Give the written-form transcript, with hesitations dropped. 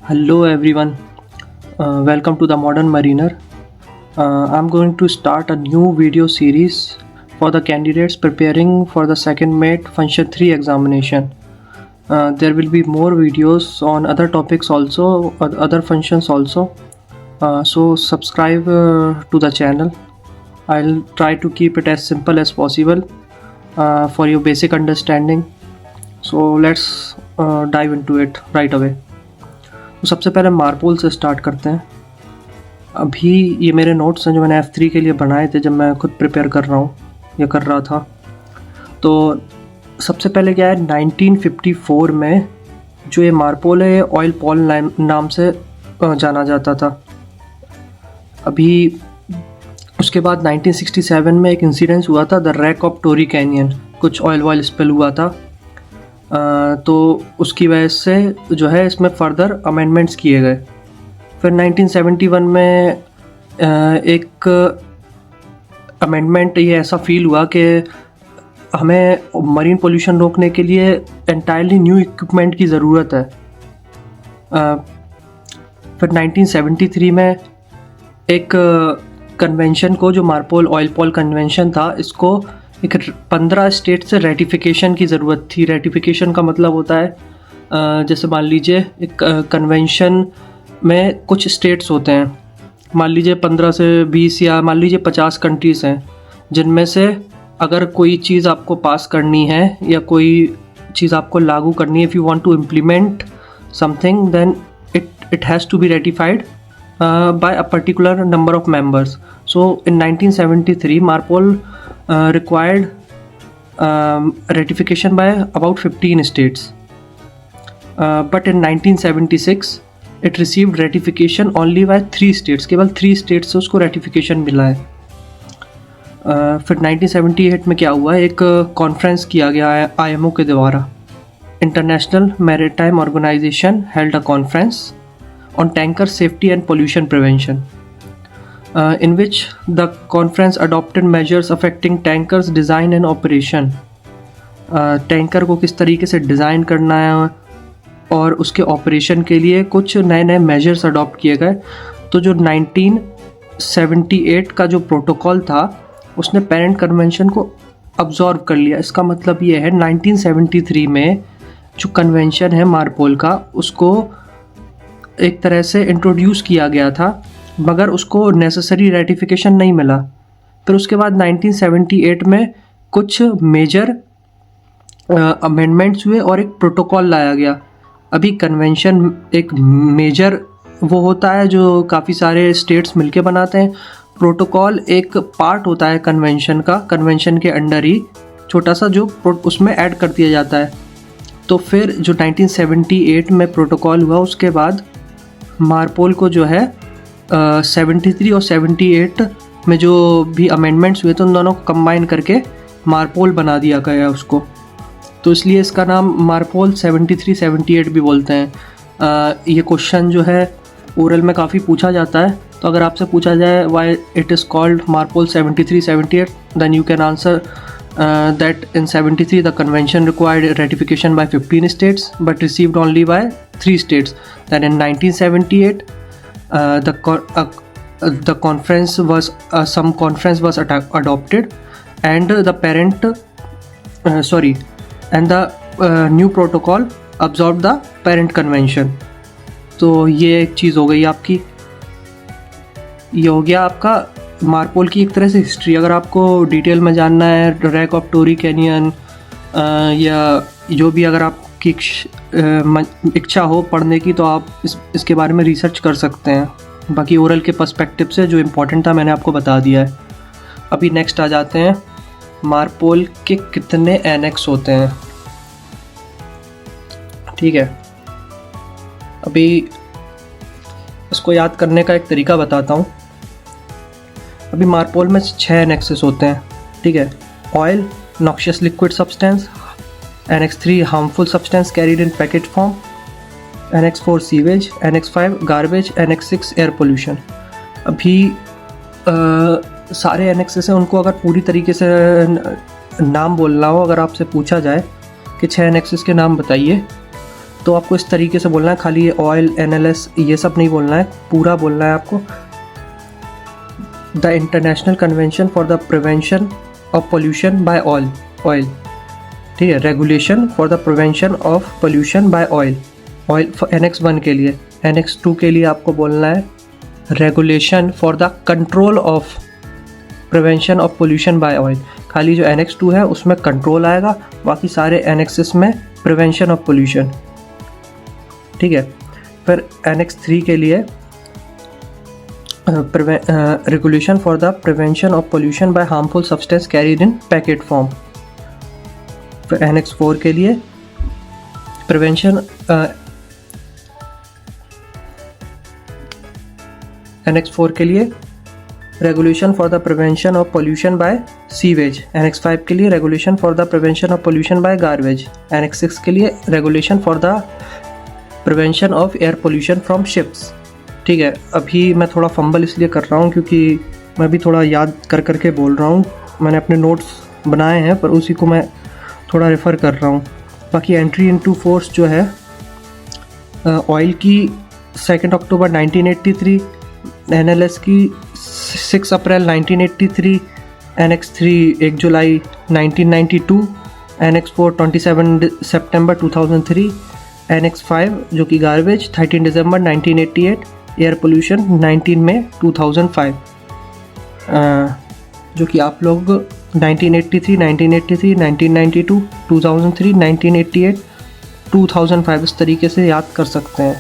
Hello everyone, welcome to the Modern Mariner. I'm going to start a new video series for the candidates preparing for the second mate function 3 examination. There will be more videos on other topics also, other functions also. So subscribe to the channel. I'll try to keep it as simple as possible for your basic understanding. So let's dive into it right away. तो सबसे पहले MARPOL से start करते हैं। अभी ये मेरे notes हैं जो मैंने F3 के लिए बनाए थे जब मैं खुद प्रिपेयर कर रहा हूँ या कर रहा था। तो सबसे पहले क्या है, 1954 में जो ये मार्पोल है ये ऑयल पॉल नाम से जाना जाता था। अभी उसके बाद 1967 में एक इंसिडेंस हुआ था, the wreck of Torrey Canyon, कुछ ऑयल स्पिल हुआ था। तो उसकी वजह से जो है इसमें फर्दर अमेंडमेंट्स किए गए। फिर 1971 में एक अमेंडमेंट ये ऐसा फील हुआ कि हमें मरीन पोल्यूशन रोकने के लिए एंटायरली न्यू इक्विपमेंट की ज़रूरत है। फिर 1973 में एक कन्वेंशन को, जो मार्पोल ऑयल पॉल कन्वेंशन था, इसको एक 15 स्टेट से रेटिफिकेशन की ज़रूरत थी। रेटिफिकेशन का मतलब होता है जैसे मान लीजिए एक कन्वेंशन में कुछ स्टेट्स होते हैं, मान लीजिए 15 से 20 या मान लीजिए 50 कंट्रीज़ हैं, जिनमें से अगर कोई चीज़ आपको पास करनी है या कोई चीज़ आपको लागू करनी है, if you want to implement something then it has to be ratified by a particular number of members. So in 1973 Marpol required ratification by about 15 states, but in 1976 it received ratification only by 3 states. केवल 3 states से उसको ratification मिला है। फिर 1978 में क्या हुआ, एक कॉन्फ्रेंस किया गया है IMO के द्वारा। International maritime organization held a conference on tanker safety and pollution prevention, in which the conference adopted measures affecting tankers design and operation. Tanker को किस तरीके से डिज़ाइन करना है और उसके ऑपरेशन के लिए कुछ नए नए मेजर्स अडॉप्ट किए गए। तो जो 1978 का जो प्रोटोकॉल था उसने पेरेंट कन्वेंशन को अब्जॉर्व कर लिया। इसका मतलब ये है 1973 में जो कन्वेंशन है मार्पोल का, उसको एक तरह से इंट्रोड्यूस किया गया था, मगर उसको नेसेसरी रेटिफिकेशन नहीं मिला। फिर उसके बाद 1978 में कुछ मेजर अमेंडमेंट्स हुए और एक प्रोटोकॉल लाया गया। अभी कन्वेंशन एक मेजर वो होता है जो काफ़ी सारे स्टेट्स मिलके बनाते हैं। प्रोटोकॉल एक पार्ट होता है कन्वेंशन का, कन्वेंशन के अंडर ही छोटा सा जो उसमें ऐड कर दिया जाता है। तो फिर जो 1978 में प्रोटोकॉल हुआ, उसके बाद मार्पोल को जो है 73 और 78 में जो भी अमेंडमेंट्स हुए थे उन दोनों को कंबाइन करके मार्पोल बना दिया गया उसको। तो इसलिए इसका नाम मार्पोल 73-78 भी बोलते हैं। ये क्वेश्चन जो है ओरल में काफ़ी पूछा जाता है। तो अगर आपसे पूछा जाए why it is called MARPOL 73-78, then you can answer that in 73 the convention required ratification by 15 states but received only by 3 states. Then in 1978 the conference was some conference was adopted and the new protocol absorbed the parent convention. तो ये एक चीज़ हो गई आपकी। ये हो गया आपका मार्पोल की एक तरह से हिस्ट्री। अगर आपको डिटेल में जानना है रैक ऑफ टोरी कैनियन या जो भी अगर आपकी इच्छा हो पढ़ने की, तो आप इसके बारे में रिसर्च कर सकते हैं। बाकी ओरल के पर्सपेक्टिव से जो इम्पोर्टेंट था मैंने आपको बता दिया है। अभी नेक्स्ट आ जाते हैं, मार्पोल के कितने एनेक्स होते हैं। ठीक है, अभी इसको याद करने का एक तरीका बताता हूँ। अभी मार्पोल में 6 एनेक्सेस होते हैं। ठीक है, oil, noxious liquid substance, annex 3 harmful substance carried in packet form, annex 4 sewage, annex 5 garbage, annex 6 air pollution. अभी सारे एनेक्सेस हैं, उनको अगर पूरी तरीके से नाम बोलना हो, अगर आपसे पूछा जाए कि 6 एनेक्सेस के नाम बताइए, तो आपको इस तरीके से बोलना है, खाली ये ऑयल NLS ये सब नहीं बोलना है, पूरा बोलना है आपको। The international convention for the prevention of pollution by oil, ठीक है, regulation for the prevention of pollution by oil Annex 1 के लिए। Annex 2 के लिए आपको बोलना है regulation for the control of prevention of pollution by oil. खाली जो Annex 2 है उसमें कंट्रोल आएगा, बाकी सारे Annexes में प्रिवेंशन ऑफ पोल्यूशन, ठीक है। फिर Annex 3 के लिए regulation for the prevention of pollution by harmful substance carried in packet form. फिर Annex 4 के लिए प्रिवेंशन Annex 4 के लिए regulation for the prevention of pollution by sewage. Annex 5 के लिए regulation for the prevention of pollution by garbage. Annex 6 के लिए regulation for the prevention of air pollution from ships, ठीक है। अभी मैं थोड़ा फंबल इसलिए कर रहा हूँ क्योंकि मैं भी थोड़ा याद कर करके बोल रहा हूँ, मैंने अपने नोट्स बनाए हैं पर उसी को मैं थोड़ा रेफ़र कर रहा हूँ। बाकी एंट्री इनटू फोर्स जो है ऑयल की 2 अक्टूबर 1983, NLS की 6 अप्रैल 1983, Annex 3 1 जुलाई 1992, Annex 4 27 सितंबर 2003, Annex 5 जो कि गार्बेज 13 दिसंबर 1988, एयर पोल्यूशन 19 मई 2005, जो कि आप लोग 1983, 1993, 1992, 2003, 1988, 2005 इस तरीके से याद कर सकते हैं।